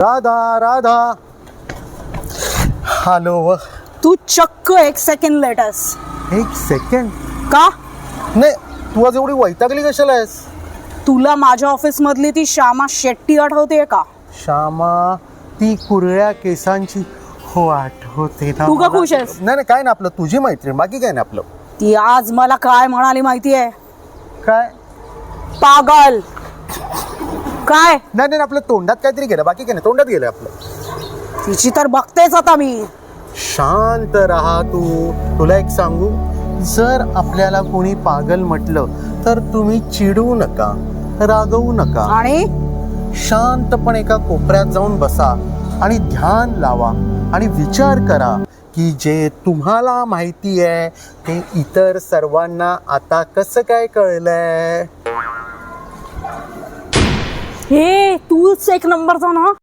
Radha Radha. Hello. तू चक्क 1 second let's. 1 second? का? नाही, तू आज एवढी वैतागली कशाला आहेस? तुला माझ्या ऑफिस मधली ती श्यामा शेट्टी आठवते का? श्यामा, ती कुरळ्या केसांची. हो, आठवते ना. तू का मला. खुश आहेस? नाही काय ना, आपलं तुझी मैत्रीण, बाकी काय ना आपलं. ती आज मला काय म्हणाली माहितीये? काय? पागल. काय? नाही आपलं तोंडात काहीतरी गेलं, बाकी काय नाही, तोंडात गेलं आपलं. तिची तर बघतेच आता मी. शांत राहा तू. तुला एक सांगू, जर आपल्याला कोणी पागल म्हटलं तर तुम्ही चिडू नका, रागवू नका. आणि शांतपणे एका कोपऱ्यात जाऊन बसा आणि ध्यान लावा आणि विचार करा की जे तुम्हाला माहिती आहे ते इतर सर्वांना आता कसं काय कळलंय. हे तूच 1 नंबरचा ना.